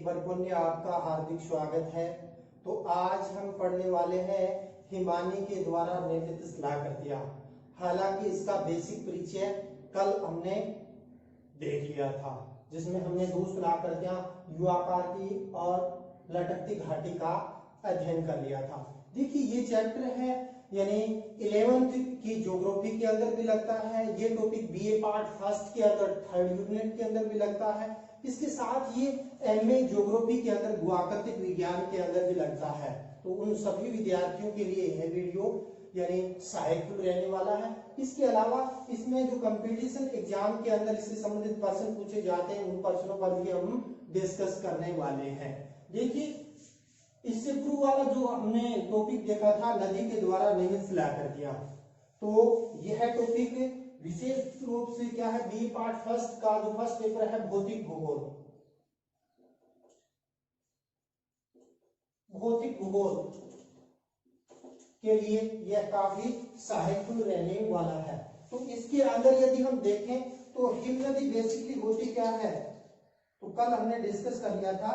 वर्गों में आपका हार्दिक स्वागत है। तो आज हम पढ़ने वाले हैं हिमानी के द्वारा निर्मित स्थलाकृतियां। हालांकि इसका बेसिक परिचय कल हमने देख लिया था, जिसमें हमने दो स्थलाकृतियां यू आकार की और लटकती घाटी का अध्ययन कर लिया था। देखिए ये चैप्टर है यानी 11th की ज्योग्राफी के अंदर भी लगता है, ये टॉपिक बीए पार्ट फर्स्ट के अंदर थर्ड यूनिट के अंदर भी लगता है। इसके साथ ये एमए ज्योग्राफी के अंदर भूआकृतिक विज्ञान के अंदर भी लगता है। तो उन सभी विद्यार्थियों के लिए यह वीडियो यानी सहायक रहने वाला है। इसके अलावा इसमें जो कंपटीशन एग्जाम के अंदर इससे संबंधित प्रश्न पूछे जाते हैं, उन प्रश्नों पर भी हम डिस्कस करने वाले हैं। देखिए इससे पूर्व वाला जो हमने टॉपिक देखा था नदी के द्वारा निर्मित स्थलाकृतियां, तो यह टॉपिक विशेष रूप से क्या है, बी पार्ट फर्स्ट का जो फर्स्ट पेपर है भौतिक भूगोल के लिए यह काफी सहायक रहने वाला है। तो इसके अंदर यदि हम देखें तो हिम नदी बेसिकली होती क्या है, तो कल हमने डिस्कस कर लिया था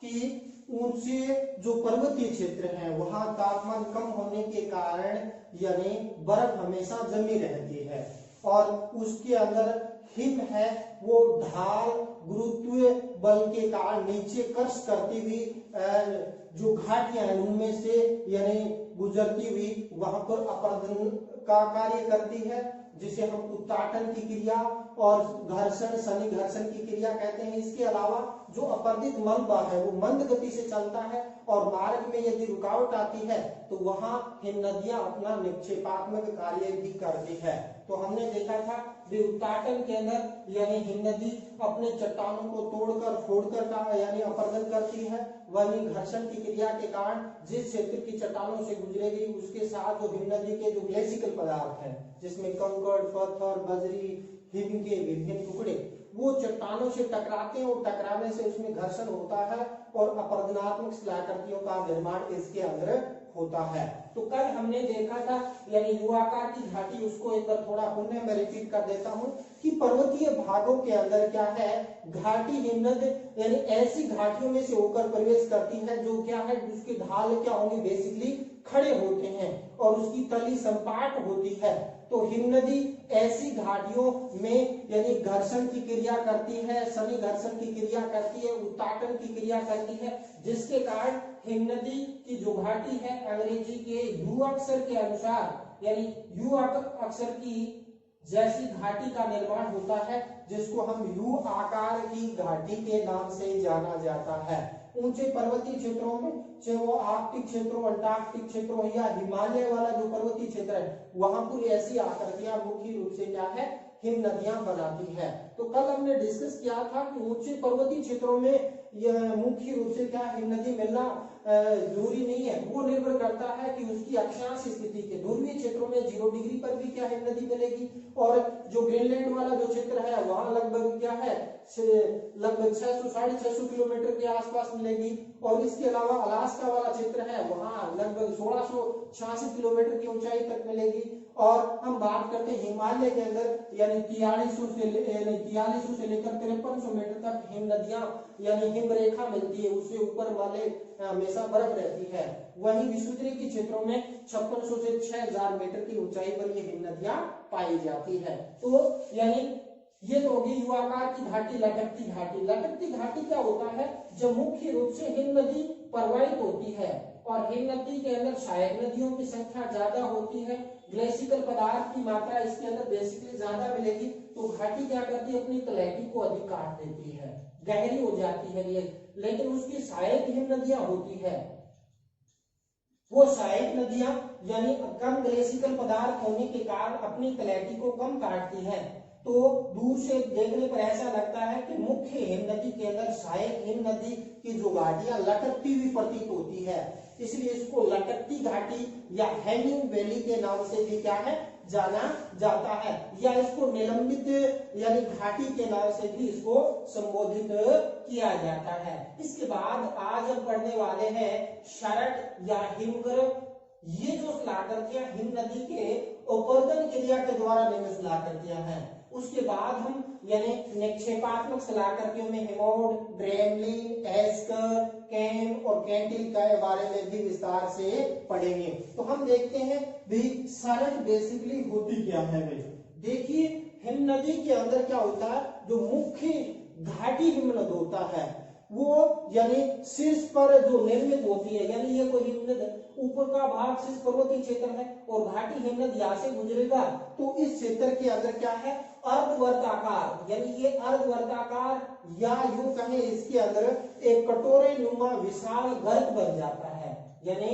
कि ऊंचे जो पर्वतीय क्षेत्र है वहां तापमान कम होने के कारण यानी बर्फ हमेशा जमी रहती है, और उसके अंदर हिम है वो ढाल गुरुत्वीय बल के कारण नीचे कर्ष करती हुई जो घाटियां हैं उनमें से यानी गुजरती हुई वहां पर अपरदन का कार्य करती है, जिसे हम उत्ताटन की क्रिया और घर्षण शनि घर्षण की क्रिया कहते हैं। इसके अलावा जो अपर्दित मलबा है वो मंद गति से चलता है और मार्ग में यदि रुकावट आती है तो वहां हिम नदियां अपना निक्षेपात्मक कार्य भी करती है। तो हमने देखा था उत्ताटन के अंदर यानी हिम नदी अपने चट्टानों को तोड़कर फोड़कर का यानी अपरदन करती है, वहीं घर्षण की क्रिया के कारण जिस क्षेत्र की चट्टानों से गुजरेगी उसके साथ जो हिम नदी के जो ग्लेसिकल पदार्थ है जिसमें कंकड़ पत्थर बजरी हिम के विभिन्न टुकड़े वो चट्टानों से टकराते हैं और टकराने से उसमें घर्षण होता है और अपरदनात्मक स्थलाकृतियों का निर्माण इसके अंदर होता है। तो कल हमने देखा था यानी यू आकार की घाटी, उसको एक बार थोड़ा पुनः मैं रिपीट कर देता हूं कि पर्वतीय भागों के अंदर क्या है, घाटी हिमनद यानी ऐसी घाटियों में से होकर प्रवेश करती है जो क्या है, उसके ढाल क्या होंगे, बेसिकली खड़े होते हैं और उसकी तली संपाट होती है। तो हिमनदी ऐसी घाटियों में यानी घर्षण की क्रिया करती है, शनि घर्षण की क्रिया करती है, उत्ताटन की क्रिया करती है, जिसके कारण हिमनदी की जो घाटी है अंग्रेजी के यू अक्षर के अनुसार यानी यू अक्षर की जैसी घाटी का निर्माण होता है, जिसको हम यू आकार की घाटी के नाम से जाना जाता है। ऊंचे पर्वतीय क्षेत्रों में, चाहे वो आर्कटिक क्षेत्र हो, अंटार्कटिक क्षेत्र हो या हिमालय वाला जो पर्वतीय क्षेत्र है, वहां पर ऐसी आकृतियां मुख्य रूप से क्या है, हिम नदियां बनाती है। तो कल हमने डिस्कस किया था कि ऊंचे पर्वतीय क्षेत्रों में यह मुख्य रूप से क्या हिम नदी मिलना जरूरी नहीं है, वो निर्भर करता है कि उसकी अक्षांश स्थिति के। ध्रुवीय क्षेत्रों में 0 डिग्री पर भी क्या हिम नदी मिलेगी, और जो ग्रीनलैंड वाला जो क्षेत्र है वहां लगभग क्या है, लगभग 600-650 किलोमीटर के आसपास मिलेगी, और इसके अलावा अलास्का वाला क्षेत्र है वहां लगभग 1686 किलोमीटर की ऊंचाई तक मिलेगी। और हम बात करते हैं हिमालय के अंदर यानी 4300 से लेकर 5300 मीटर तक हिम नदियां यानी हिम रेखा मिलती है, उससे ऊपर वाले हमेशा बर्फ रहती है। वहीं विषुवतीय के क्षेत्रों में 5600 से 6000 मीटर की ऊंचाई पर ये हिम नदियां पाई जाती है। तो यानी ये तो होगी यू आकार की घाटी, लटकती घाटी। लटकती घाटी क्या होता है, जब मुख्य रूप से हिम नदी प्रवाहित होती है और हिम नदी के अंदर सहायक नदियों की संख्या ज्यादा होती है, ग्लेसिकल पदार्थ की मात्रा इसके अंदर बेसिकली ज्यादा मिलेगी, तो घाटी क्या करती है, अपनी तलहटी को अधिक काट देती है, गहरी हो जाती है। लेकिन उसकी सहायक हिम नदियां होती है, वो सहायक नदियां यानी कम ग्लेसिकल पदार्थ होने के कारण अपनी तलहटी को कम काटती है। तो दूर से देखने पर ऐसा लगता है कि मुख्य हिम नदी के अंदर सहायक हिम नदी की जो घाटियां लटकती हुई प्रतीत होती है, इसलिए इसको लटकती घाटी या हैंगिंग वैली के नाम से भी क्या है, जाना जाता है, या इसको निलंबित यानी घाटी के नाम से भी इसको संबोधित किया जाता है। इसके बाद आज हम पढ़ने वाले हैं शरट या हिमगर्भ। ये जो स्थलाकृतियां हिम नदी के अपरदन क्रिया के द्वारा निर्मित स्थलाकृतियां हैं। उसके बाद हम यानी निक्षेपात्मक स्थलाकृतियों में हिमोड, ड्रेमलिन, एस्क, कैंटिल के बारे में भी विस्तार से पढ़ेंगे। तो हम देखते हैं भी सरक बेसिकली होती क्या है भाई। देखिए हिम नदी के अंदर क्या होता है, जो मुख्य घाटी हिमनद होता है वो यानी शीर्ष पर जो निर्मित होती है, यानी ये कोई हिमनद ऊपर का भाग शीर्ष पर्वतीय क्षेत्र है और घाटी हिमनद यहाँ से गुजरेगा तो इस क्षेत्र के अंदर क्या है, अर्धवर्ताकार, यानी ये अर्धवर्ताकार या यूं कहें इसके अंदर एक कटोरे नुमा विशाल गर्त बन जाता है। यानी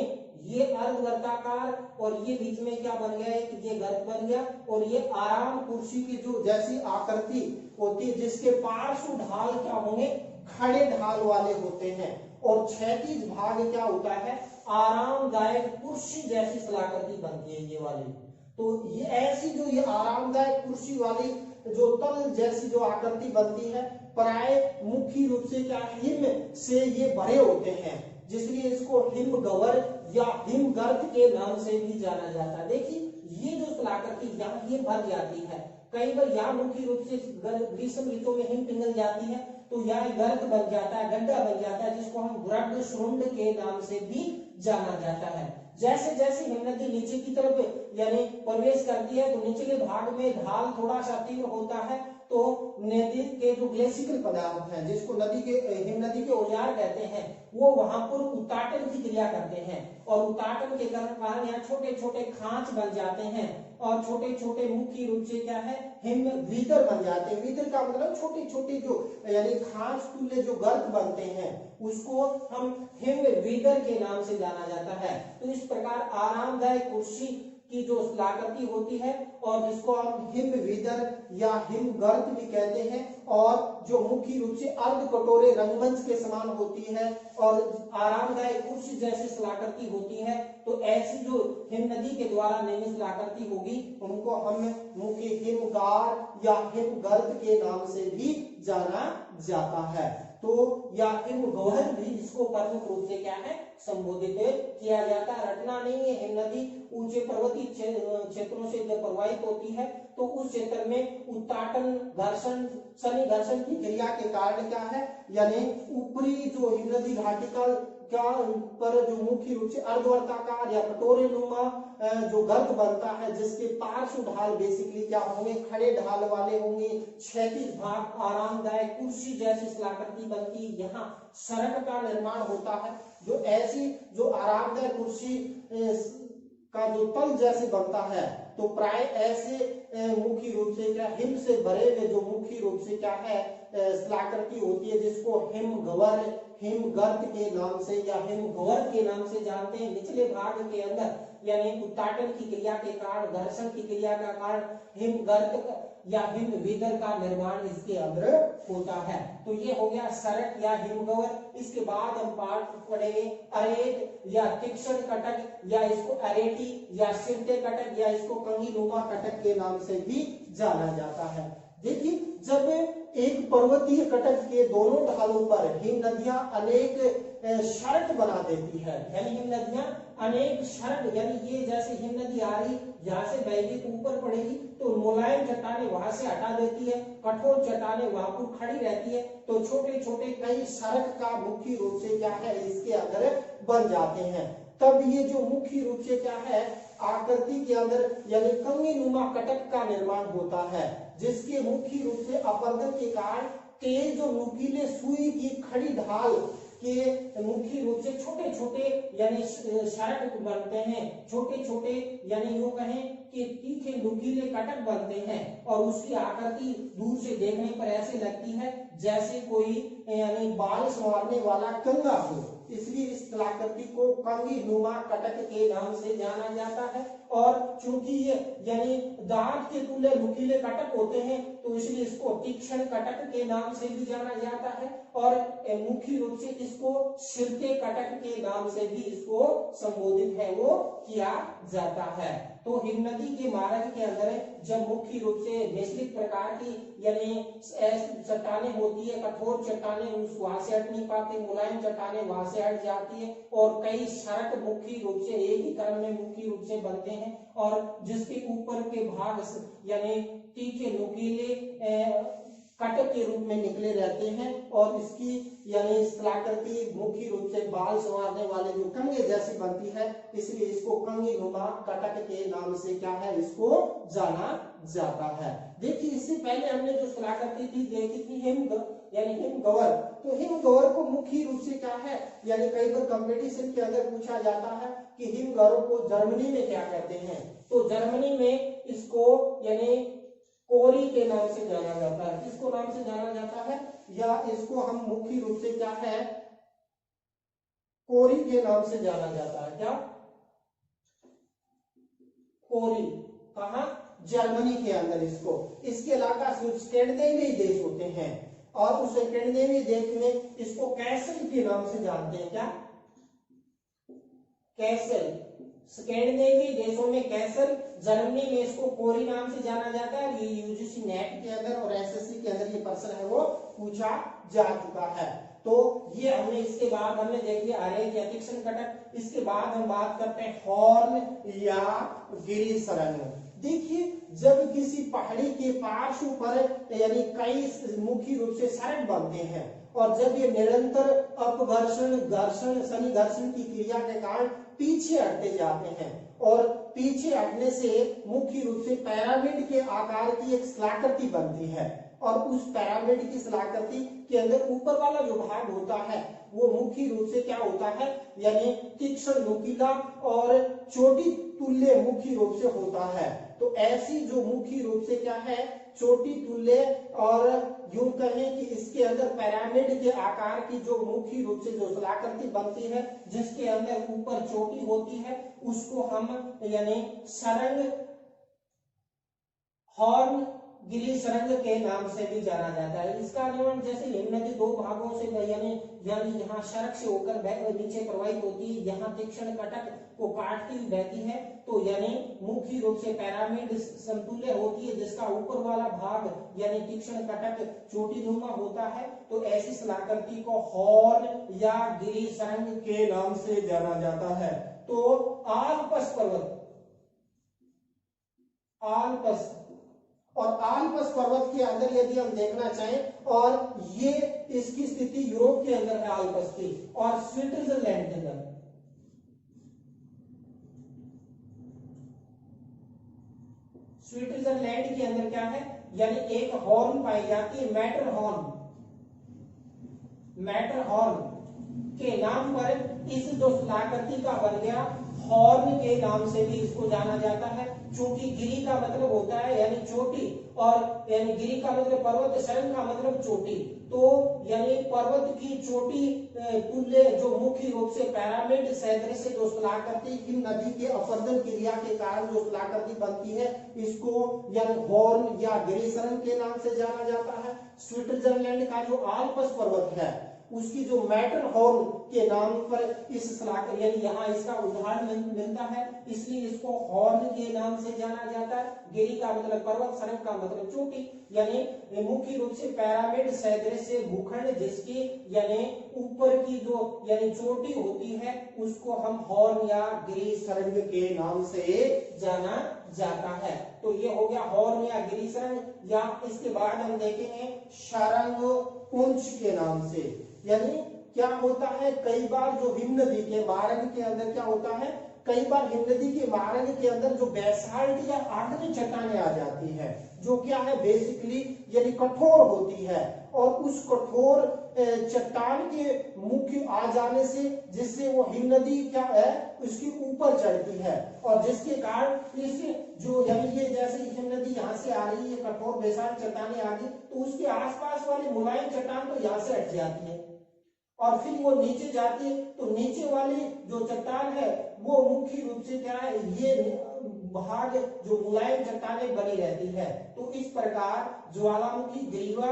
ये अर्धवर्ताकार और ये बीच में क्या बन गया है कि ये गर्त बन गया और ये आराम कुर्सी की जो जैसी आकृति होती है जिसके पार्श्व ढाल क्या होंगे, खड़े ढाल वाले होते हैं और क्षैतिज भाग क्या होता है, आरामदायक कुर्सी जैसी स्थलाकृति बनती है ये वाली। तो ये ऐसी जो ये आरामदायक कुर्सी वाली जो तल जैसी जो आकृति बनती है प्राय मुख्य रूप से क्या हिम से ये भरे होते हैं, जिसलिए इसको हिम गवर या हिम गर्त के नाम से भी जाना जाता है। देखिए ये जो स्थलाकृति यहाँ ये भर जाती है, कई बार यहाँ मुख्य रूप से ग्रीष्म ऋतु में हिम पिघल जाती है तो यहाँ गर्त बन जाता है, गड्ढा बन जाता है जिसको हम ग्रड शुंड के नाम से भी जाना जाता है। जैसे जैसे हिमनदी नीचे की तरफ यानी प्रवेश करती है तो निचले भाग में ढाल थोड़ा सा तीव्र होता है तो नदी के जो ग्लेशिकल पदार्थ हैं जिसको नदी के हिमनदी के औजार कहते हैं वो वहां पर उताटन की क्रिया करते हैं और उताटन के कारण यहाँ छोटे छोटे खांच बन जाते हैं और छोटे छोटे मुख्य रूप से क्या है हिम वीदर बन जाते हैं। वीदर का मतलब छोटे छोटे जो यानी खांच तुल्य जो गर्त बनते हैं उसको हम हिम वीदर के नाम से जाना जाता है। तो इस प्रकार आरामदायक कुर्सी की जो स्थलाकृति होती है और जिसको हम हिम वीदर या हिम गर्त भी कहते हैं और जो मुख्य रूप से अर्ध कटोरे रंगमंच के समान होती है और आरामदायक कुर्सी जैसी स्थलाकृति होती है, तो ऐसी जो हिम नदी के द्वारा निर्मित स्थलाकृति होगी उनको हम मुख्य हिमगार या हिम गर्त के नाम से भी जाना जाता है। तो या हिम गहर भी इसको प्रमुख रूप से क्या है संबोधित किया जाता है। रटना नहीं है, हिम नदी ऊंचे पर्वतीय क्षेत्रों से जब प्रवाहित होती है तो उस क्षेत्र में उत्ताटन घर्षण शनि घर्षण की क्रिया के कारण क्या है यानी ऊपरी जो हिम नदी घाटी का क्या पर जो मुख्य रूप से अर्धवर्ताकार या कटोरे नुमा जो गर्त बनता है जिसके पार्श्व ढाल बेसिकली क्या होंगे, खड़े ढाल वाले होंगे, क्षैतिज भाग आरामदायक कुर्सी जैसी स्थलाकृति बनती है। यहाँ सरक का निर्माण होता है जो ऐसी जो आरामदायक कुर्सी का जो तल जैसे बनता है तो प्राय ऐसे मुख्य रूप से क्या हिम से भरे हुए जो मुख्य रूप से क्या है स्थलाकृति होती है जिसको हिम गवर हिम गर्त के नाम से या हिम गवर के नाम से जानते हैं। निचले भाग के अंदर यानी उत्ताटन की क्रिया के कारण घर्षण की क्रिया का कारण हिम गर्त या हिम वीदर का निर्माण इसके अंदर होता है। तो ये हो गया सरक या हिमगवर। इसके बाद हम पाठ पढ़ेंगे अरेट या तीक्ष्ण कटक या इसको अरेटी या सिरते कटक या इसको कंगी नुमा कटक के नाम से भी जाना जाता है। देखिए जब एक पर्वतीय कटक के दोनों ढालों पर हिम नदियां अनेक शर्ट बना देती है, यानी हिम नदियां अनेक शर्ट यानी ये जैसे हिम नदी आ रही यहाँ से बहेगी तो ऊपर पड़ेगी तो मुलायम चट्टाने वहां से हटा देती है, कठोर चट्टाने वहां पर खड़ी रहती है तो छोटे छोटे कई सड़क का मुख्य रूप से क्या है इसके अंदर बन जाते हैं। तब ये जो मुख्य रूप से क्या है आकृति के अंदर यानी कंगी नुमा कटक का निर्माण होता है जिसके मुख्य रूप से अपर्दन के कारण तेज जो नुकीले सुई की खड़ी ढाल के मुख्य रूप से छोटे छोटे यानी शरक बनते हैं, छोटे छोटे यानी यूं कहें कि तीखे नुकीले कटक बनते हैं और उसकी आकृति दूर से देखने पर ऐसे लगती है जैसे कोई यानी बाल संवारने वाला कंगा हो, इसलिए इस कलाकृति को कंगी नुमा कटक के नाम से जाना जाता है। और चूंकि ये यानी दांत के तुल्य नुकीले कटक होते हैं तो इसलिए इसको तीक्ष्ण कटक के नाम से भी जाना जाता है और मुख्य रूप से इसको सिरते कटक के नाम से भी इसको संबोधित है वो किया जाता है। तो हिम नदी के मार्ग के अंदर जब मुख्य रूप से मिश्रित प्रकार की यानी चट्टाने होती है, कठोर चट्टाने वहां से हट नहीं पाते, मुलायम चट्टाने वहां से हट जाती है और कई सड़क मुख्य रूप से एक ही क्रम में मुख्य रूप से बनते हैं और जिसके ऊपर के भाग यानी तीखे नुकीले कटक के रूप में निकले रहते हैं और इसकी यानी स्थलाकृति मुख्य रूप से बाल संवारने वाले जो कंगे जैसी बनती है, इसलिए इसको कंगी नुमा कटक के नाम से क्या है, इसको जाना जाता है। देखिए इससे पहले हमने जो स्थलाकृति थी देखी थी यानी हिमगवर। तो हिमगवर को मुख्य रूप से क्या है, यानी कई बार कंपटीशन के अंदर पूछा जाता है कि हिमगवर को जर्मनी में क्या कहते हैं, तो जर्मनी में इसको यानी कोरी के नाम से जाना जाता है। किसको नाम से जाना जाता है, या इसको हम मुख्य रूप से क्या है, कोरी के नाम से जाना जाता है। क्या कोरी, कहा, जर्मनी के अंदर इसको। इसके अलावा स्कैंडिनेवियन देश होते हैं और उस स्कैंडिनेवियन देश में इसको कैसल के नाम से जानते हैं। क्या कैसल, स्कैंडिनेवियन देशों में कैसल, जर्मनी में इसको कोरी नाम से जाना जाता है। ये यूजीसी नेट के अंदर और एसएससी के अंदर ये प्रश्न है वो पूछा जा चुका है। तो ये हमने इसके बाद हमने देख लिया आरेख या तीक्ष्ण कटक। इसके बाद हम बात करते हैं हॉर्न या गिरी सरंग। देखिए जब किसी पहाड़ी के पार्श्व पर यानी कई मुख्य रूप से सरंग बनते हैं और जब ये निरंतर अपघर्षण, घर्षण, शनि घर्षण की क्रिया के कारण पीछे हटते जाते हैं और पीछे हटने से मुख्य रूप से पिरामिड के आकार की एक स्थलाकृति बनती है और उस पिरामिड की स्थलाकृति के अंदर ऊपर वाला जो भाग होता है वो मुख्य रूप से क्या होता है, यानी तीक्ष्ण, नुकीला और चोटी तुल्य मुख्य रूप से होता है। तो ऐसी जो मुख्य रूप से क्या है, चोटी तुल्य और यूं कहें कि इसके अंदर पिरामिड के आकार की जो मुख्य रूप से जो स्थलाकृति बनती है जिसके अंदर ऊपर चोटी होती है उसको हम यानी सरंग, हॉर्न गिरी सरंग के नाम से भी जाना जाता है। इसका निर्माण जैसे हिम नदी दो भागों से यानी यहाँ सड़क से होकर नीचे प्रवाहित होती है, यहाँ तीक्ष्ण कटक को काटती हुई बहती है, तो यानी मुख्य रूप से पिरामिड समतुल्य होती है जिसका ऊपर वाला भाग यानी तीक्ष्ण कटक चोटी नुमा होता है। तो ऐसी स्थलाकृति को हॉर्न या गिरी सरंग के नाम से जाना जाता है। तो आल्प्स पर्वत, आल्प्स और आल्प्स पर्वत के अंदर यदि हम देखना चाहें और ये इसकी स्थिति यूरोप के अंदर है आल्प्स की, और स्विट्जरलैंड के अंदर, स्विट्जरलैंड के अंदर क्या है, यानी एक हॉर्न पाई जाती है मैटरहॉर्न, मैटरहॉर्न के नाम पर इस जो स्थलाकृति का बन गया हॉर्न के नाम से भी इसको जाना जाता है। चूंकि गिरी का मतलब होता है यानी चोटी और यानी गिरी का मतलब पर्वत, सरंग का मतलब चोटी, तो यानी पर्वत की चोटी तुल्य जो मुख्य रूप से पिरामिड सदृश जो स्थलाकृति हिम नदी के अपरदन क्रिया के कारण जो स्थलाकृति बनती है इसको यानी हॉर्न या गिरी सरंग के नाम से जाना जाता है। स्विट्जरलैंड का जो आल्प्स पर्वत है उसकी जो मैटरहॉर्न के नाम पर इस स्थलाकृति यानी यहाँ इसका उदाहरण मिलता है, इसलिए इसको हॉर्न के नाम से जाना जाता है। गिरी का मतलब पर्वत, सरंग का मतलब चोटी, यानी मुख्य रूप से पिरामिड सदृश से भूखंड जिसकी यानी ऊपर की जो यानी चोटी होती है उसको हम हॉर्न या गिरी सरंग के नाम से जाना जाता है। तो ये हो गया हॉर्न या गिरी सरंग। या इसके बाद हम देखेंगे शरंग पुंछ के नाम से, यानी क्या होता है, कई बार जो हिम नदी के मार्ग के अंदर क्या होता है, कई बार हिम नदी के मार्ग के अंदर जो बेसाल्ट या आग्नेय चट्टानें आ जाती है जो क्या है बेसिकली यानी कठोर होती है और उस कठोर चट्टान के मुख्य आ जाने से जिससे वो हिम नदी क्या है उसके ऊपर चढ़ती है और जिसके कारण इस जो यानी ये जैसे हिम नदी यहाँ से आ रही है कठोर बेसाल्ट चट्टानें आ गई तो उसके आसपास वाली मुलायम चट्टान तो यहाँ से हट जाती है और फिर वो नीचे जाती है तो नीचे वाली जो चट्टान है वो मुख्य रूप से क्या है ये भाग जो मुलायम चट्टानें बनी रहती है। तो इस प्रकार ज्वालामुखी ग्रीवा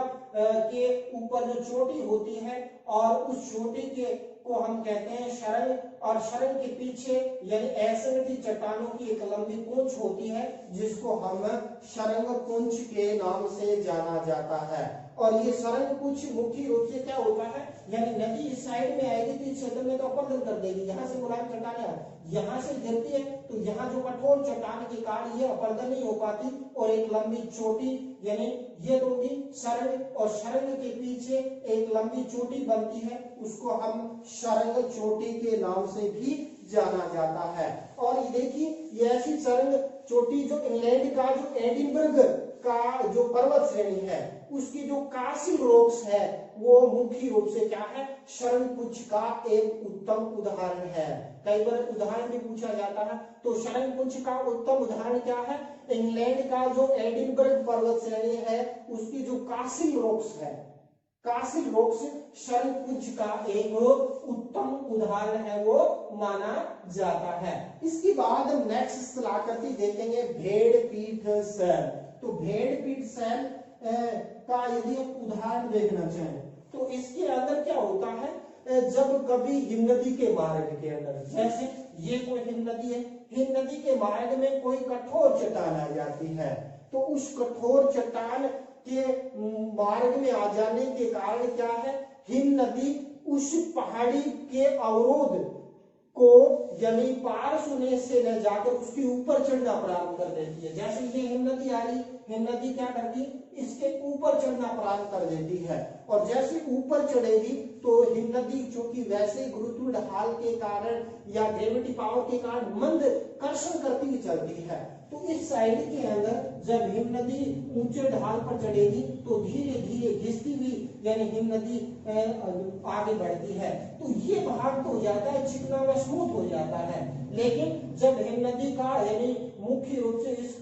के ऊपर जो चोटी होती है और उस चोटी के को हम कहते हैं शरंग और शरंग के पीछे यानी असंगठित चट्टानों की एक लंबी पूंछ होती है जिसको हम शरंग पूंछ के नाम से जाना जाता है। और ये शरंग पूंछ मुख्य रूप से क्या होता है यानी नदी इस साइड में आएगी तो इस क्षेत्र में तो अपर्दन कर देगी, यहाँ से मुलायम चट्टानें यहाँ से गिरती है तो यहाँ जो कठोर चट्टान के कारण ये अपर्दन नहीं हो पाती और एक लंबी चोटी यानी ये तो होगी शरंग, और शरंग के पीछे एक लंबी चोटी बनती है, उसको हम शरंग चोटी के नाम से भी जाना जाता है। और ये देखिए ये ऐसी शरंग चोटी जो इंग्लैंड का जो एडिनबर्ग का जो पर्वत श्रेणी है उसकी जो कासिल रॉक्स है वो मुख्य रूप से क्या है, शरंगपुच्छ का एक उत्तम उदाहरण है। कई बार उदाहरण भी पूछा जाता है, तो शरंगपुच्छ का उत्तम उदाहरण क्या है, इंग्लैंड का जो एडिनबर्ग पर्वत श्रेणी है उसकी जो कासिल रॉक्स है, कासिल रॉक्स शरंगपुच्छ का एक उत्तम उदाहरण है, वो माना जाता है। इसके बाद हम नेक्स्ट स्थलाकृति देखेंगे भेड़पीठ शैल। तो भेड़पीठ शैल का यदि हम उदाहरण देखना चाहें तो इसके अंदर क्या होता है, जब कभी हिमनदी के मार्ग के अंदर, जैसे ये कोई हिमनदी है, हिमनदी के मार्ग में कोई कठोर चट्टान आ जाती है तो उस कठोर चट्टान के मार्ग में आ जाने के कारण क्या है, हिमनदी उस पहाड़ी के अवरोध को यानी पार होने से न जाकर उसके ऊपर चढ़ना प्रारंभ कर देती है। जैसे ये हिमनदी आ रही, हिमनदी क्या करती है, इसके ऊपर चढ़ना प्रारंभ कर देती है, और जैसे ऊपर चढ़ेगी तो हिमनदी चूंकि वैसे गुरुत्व ढाल के कारण या ग्रेविटी पावर के कारण मंद कर्षण करती हुई चलती है, तो इस साइड के अंदर जब हिमनदी ऊंचे ढाल पर चढ़ेगी तो धीरे धीरे घिसती हुई यानी हिमनदी आगे बढ़ती है, तो ये भाग तो हो जाता है चिकना व स्मूथ हो जाता है। लेकिन जब हिमनदी का यानी मुख्य रूप से इस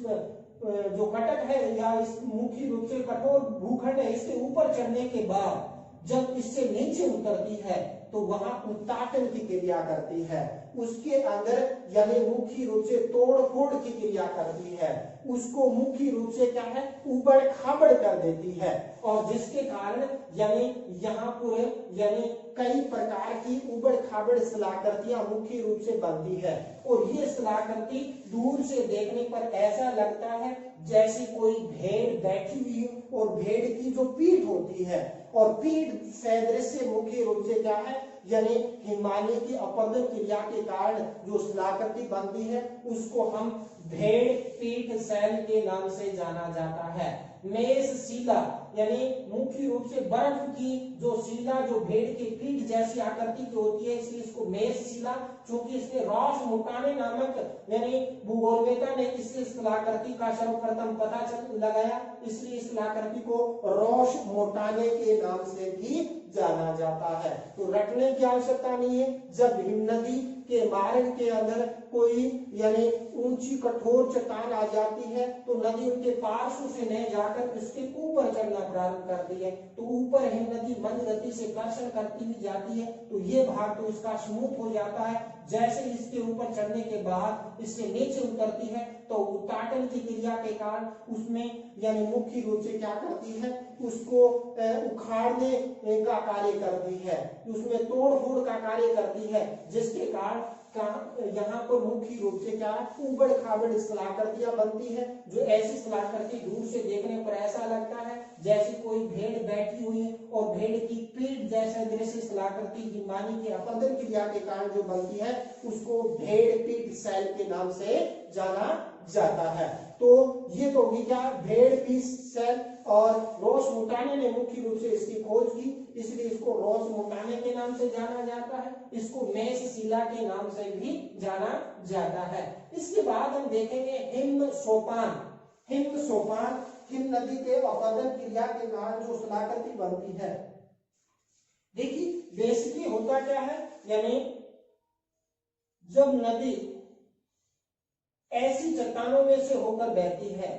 जो कटक है या इस मुख्य रूप से कठोर भूखंड है इसके ऊपर चढ़ने के बाद जब इससे नीचे उतरती है तो वहां उत्ताटन की क्रिया करती है, उसके अंदर यानी मुख्य रूप से तोड़ फोड़ की क्रिया करती है, उसको मुख्य रूप से क्या है, उबड़ खाबड़ कर देती है, और जिसके कारण यानी यहाँ पूरे यानी कई प्रकार की उबड़ खाबड़ शिलाकृतियां मुख्य रूप से बनती है, और ये शिलाकृति दूर से देखने पर ऐसा लगता है जैसे कोई भेड़ बैठी हुई हो, और भेड़ की जो पीठ होती है और पीठ सदृश मुख्य रूप से क्या है यानी हिमालय की अपर्दन क्रिया के कारण जो शिलाकृति बनती है उसको हम भेड़ पीठ शैल के नाम से जाना जाता है। मेष शिला यानी मुख्य रूप से बर्फ की जो शिला जो भेड़ के पीठ जैसी आकृति की होती है इसलिए इसको मेष शिला, क्योंकि इसने रॉस मोटाने नामक यानी भूगोलवेता ने इस शिलाकृति का सर्वप्रथम पता लगाया, इसलिए इस शिलाकृति को रॉस मोटाने के नाम से भी जाना जाता है। तो रटने की आवश्यकता नहीं है, जब हिमनदी के मार्ग के अंदर कोई यानी ऊंची कठोर चट्टान आ जाती है तो नदी उनके पार्श्व से न जाकर उसके ऊपर चढ़ना प्रारंभ करती है, तो ऊपर हिमनदी मंद गति से कर्षण करती हुई जाती है, तो ये भाग तो इसका स्मूथ हो जाता है। जैसे इसके ऊपर चढ़ने के बाद इससे नीचे उतरती है तो उत्ताटन की क्रिया के कारण उसमें यानी मुख्य रूप से क्या करती है, उसको उखाड़ने का कार्य करती है, उसमें तोड़ फोड़ का कार्य करती है, जिसके कारण यहाँ पर मुख्य रूप से क्या उबड़ खाबड़ शिलाकृतियां बनती है, जो ऐसी शिलाकृति दूर से देखने पर ऐसा लगता है जैसे कोई भेड़ बैठी हुई है, और भेड़ की पीठ जैसा दृश्य शिलाकृति हिमानी के अपर्दन क्रिया के कारण जो बनती है उसको भेड़ पीठ शैल के नाम से जाना जाता है। तो ये तो होगी क्या, भेड़ पीठ शैल, और रॉस मोटाने ने मुख्य रूप से इसकी खोज की, इसलिए इसको रॉस मोटाने के नाम से जाना जाता है, इसको मेष शिला के नाम से भी जाना जाता है। इसके बाद हम देखेंगे हिम सोपान। हिम सोपान हिम नदी के अपर्दन क्रिया के कारण जो शिलाकृति बनती है। देखिए बेसिकली होता क्या है, यानी जब नदी ऐसी चट्टानों में से होकर बहती है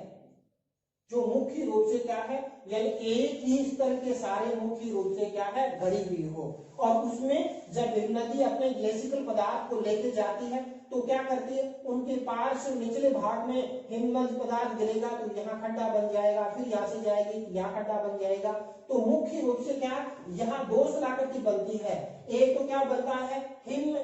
जो मुख्य रूप से क्या है यानी एक ही स्तर के सारे मुख्य रूप से क्या है भरी हुई हो, और उसमें जब नदी अपने ग्लेशिकल पदार्थ को लेके जाती है तो क्या करती है, उनके पार्श्व निचले भाग में हिमवंत पदार्थ गिरेगा तो यहाँ खड्डा बन जाएगा, फिर यहाँ से जाएगी यहाँ खड्डा बन जाएगा। तो मुख्य रूप से क्या यहाँ दो शिलाकृति बनती है, एक तो क्या बनता है हिम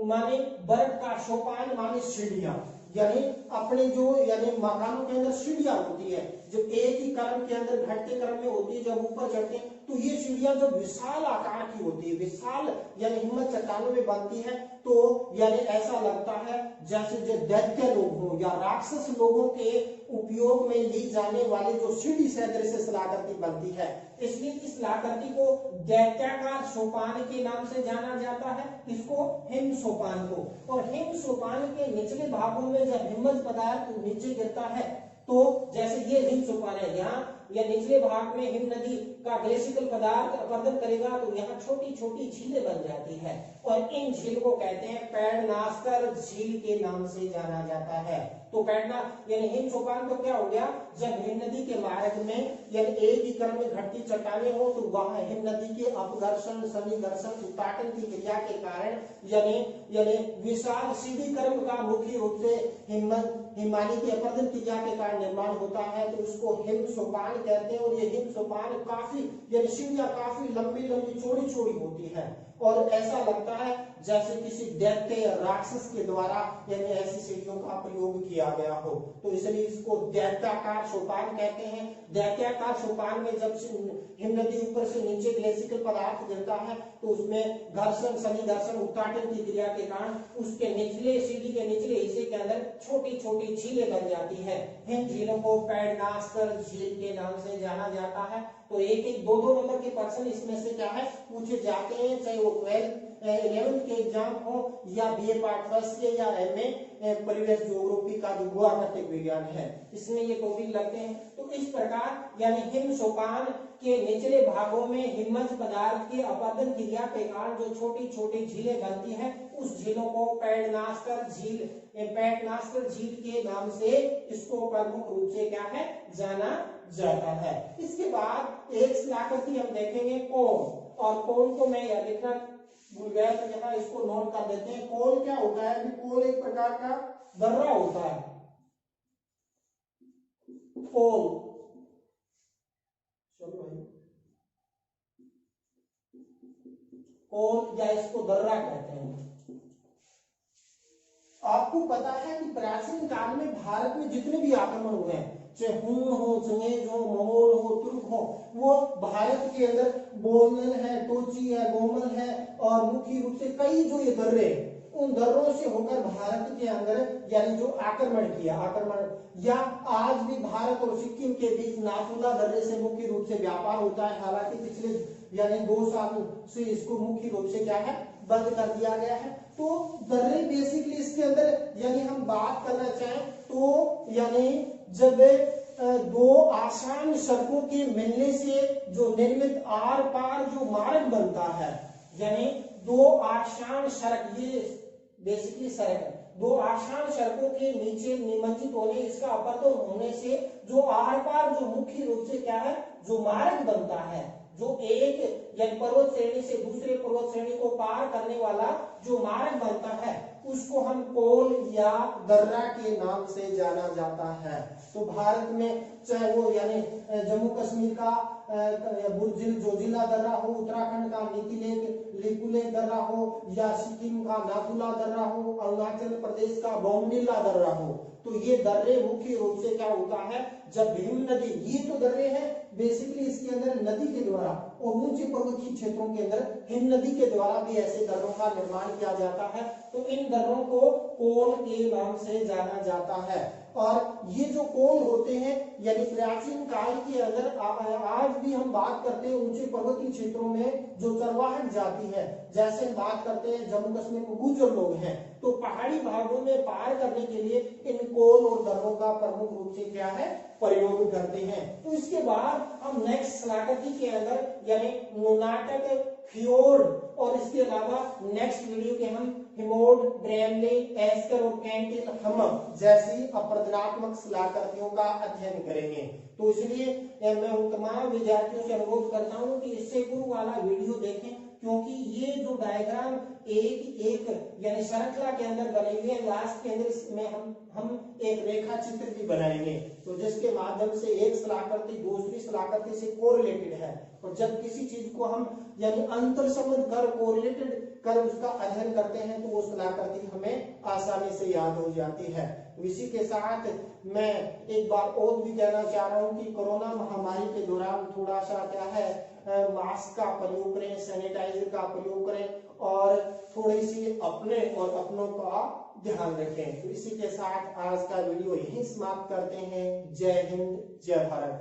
माने बर्फ का सोपान माने सीढ़ियां, यानी अपने जो यानी मकानों के अंदर सीढ़ियां होती है जो एक ही क्रम के अंदर घटते क्रम में होती है, जब ऊपर चढ़ते हैं तो ये सीढ़ियां जब विशाल आकार की होती है, विशाल यानी हिम्मत चट्टानों में बनती है, तो यानी ऐसा लगता है जैसे जो दैत्य लोग हो या राक्षस लोगों के उपयोग में ली जाने वाली जो सीढ़ी सदृश शिलाकृति बनती है। इसलिए इस शिलाकृति को दैत्याकार सोपान के नाम से जाना जाता है, इसको हिम सोपान को। और हिम सोपान के निचले भागों में जब हिम्मत पदार्थ नीचे गिरता है, तो जैसे ये हिम सोपान है, यहाँ या निचले भाग में हिम नदी का ग्लेशिकल पदार्थ अपरदन करेगा तो यहाँ छोटी छोटी झीलें बन जाती है, और इन झील को कहते हैं पैडनास्तर झील के नाम से जाना जाता है। तो पैडना यानी हिम सोपान तो क्या हो गया, जब हिम नदी के मार्ग में यानी एक ही क्रम में घटती चट्टानें हो, तो वहां हिम नदी के अपघर्षण, सन्निघर्षण, उत्पाटन की क्रिया के कारण यानी विशाल सीढ़ी क्रम का मुख्य रूप से हिमालय की अपरदन क्रिया के कारण निर्माण होता है, तो उसको हिम सोपान कहते हैं। और ये हिम सोपान काफी यानी सीढ़ियां काफी लंबी लंबी चौड़ी चौड़ी होती है, और ऐसा लगता है जैसे किसी दैत्य या राक्षस के द्वारा यानी ऐसी सीढ़ियों का प्रयोग किया गया हो, तो इसलिए इसको दैत्याकार सोपान कहते हैं। दैत्याकार सोपान में जब हिम नदी ऊपर से नीचे ग्लेशिकल पदार्थ गिरता है, तो उसमें घर्षण, सन्निघर्षण, उत्पाटन की क्रिया के कारण उसके निचले सीढ़ी के निचले हिस्से के अंदर छोटी छोटी झीलें बन जाती है। इन झीलों को पैडनास्तर झील के नाम से जाना जाता है। तो एक एक दो दो नंबर के पर्सन इसमें से क्या है पूछे जाते हैं, चाहे वो 11th के एग्जाम हो या बीए पार्ट फर्स्ट या एमए परिवेश ज्योग्राफी का जो भूआकृतिक विज्ञान है, इसमें ये टॉपिक लगते हैं। तो इस प्रकार यानी हिम सोपान के निचले भागों में हिम्मत पदार्थ के अपरदन क्रिया के कारण जो छोटी छोटी झीलें बनती हैं, उस झीलों को पैडनास्तर झील के नाम से इसको प्रमुख रूप से क्या है जाना जाता है। इसके बाद एक शिलाकृति हम देखेंगे कोन, और कोन को मैं यह लिखना भूल गया तो यहाँ इसको नोट कर देते हैं। कोन क्या होता है, कोन एक प्रकार का दर्रा होता है। कोन, चलो भाई, कोन या इसको दर्रा कहते हैं। आपको पता है कि प्राचीन काल में भारत में जितने भी आक्रमण हुए हैं, चाहे हुन हो, चंगेज हो, मंगोल हो, तुर्क हो, वो भारत के अंदर बोलनल है, टोची है, गोमल है, और मुख्य रूप से कई जो ये दर्रे, उन दर्रों से होकर भारत के अंदर यानी जो आक्रमण या आज भी भारत और सिक्किम के बीच नाथुला दर्रे से मुख्य रूप से व्यापार होता है। हालांकि पिछले यानी 2 साल से इसको मुख्य रूप से क्या है बंद कर दिया गया है। तो दर्रे बेसिकली इसके अंदर यानी हम बात करना चाहें तो यानी जब 2 आसान सड़कों के मिलने से जो निर्मित आर पार जो मार्ग बनता है, यानी 2 आसान सड़क, ये बेसिकली सड़क है, 2 आसान सड़कों के नीचे निमंजित होने, इसका अपरदन होने से जो आर पार जो मुख्य रूप से क्या है जो मार्ग बनता है, जो एक यानी पर्वत श्रेणी से दूसरे पर्वत श्रेणी को पार करने वाला जो मार्ग बनता है, उसको हम कोल या दर्रा के नाम से जाना जाता है। तो भारत में चाहे वो यानी जम्मू कश्मीर का जोजिला दर्रा हो, उत्तराखंड का लिपुलेख दर्रा हो, या सिक्किम का नाथुला दर्रा हो, अरुणाचल प्रदेश का बोमडिला दर्रा हो, तो ये दर्रे मुख्य रूप से क्या होता है जब हिम नदी, ये तो दर्रे हैं बेसिकली इसके अंदर नदी के द्वारा, और ऊंचे पर्वतीय क्षेत्रों के अंदर हिम नदी के द्वारा भी ऐसे दर्रों का निर्माण किया जाता है। तो इन दर्रों को कोल के नाम से जाना जाता है। और ये जो कोल होते हैं यानी प्राचीन काल के अंदर आज भी हम बात करते हैं ऊंचे पर्वतीय क्षेत्रों में जो चरवाहन जाति है, जैसे हम बात करते हैं जम्मू कश्मीर में गुर्जर लोग हैं, तो पहाड़ी भागों में पार करने के लिए इन कोल और दर्रों का प्रमुख रूप से क्या है प्रयोग करते हैं। तो इसके बाद हम नेक्स्ट शिलाकृति के अंदर यानी नुनाटक, फ्योर्ड, और इसके अलावा नेक्स्ट वीडियो के हम हिमोड, ब्रेमले, एस्कर और कैंटिल हमम जैसी अपरदनात्मक शिलाकृतियों का अध्ययन करेंगे। तो इसलिए मैं उन तमाम विद्यार्थियों से अनुरोध करता हूं कि इससे पूर्व वाला वीडियो देखें, क्योंकि ये जो डायग्राम एक एक यानी श्रृंखला के अंदर बने हुए हैं, लास्ट के अंदर इसमें हम एक रेखा चित्र भी बनाएंगे, तो जिसके माध्यम से एक शिलाकृति दूसरी शिलाकृति से कोरिलेटेड है, और जब किसी चीज को हम यानी अंतर संबंध कर कोरिलेटेड कर उसका अध्ययन करते हैं तो वो शिलाकृति हमें आसानी से याद हो जाती है। तो इसी के साथ मैं एक बार और भी कहना चाह रहा हूँ कि कोरोना महामारी के दौरान थोड़ा सा क्या है, मास्क का प्रयोग करें, सैनिटाइजर का प्रयोग करें और थोड़ी सी अपने और अपनों का ध्यान रखें। तो इसी के साथ आज का वीडियो यहीं समाप्त करते हैं। जय हिंद, जय भारत।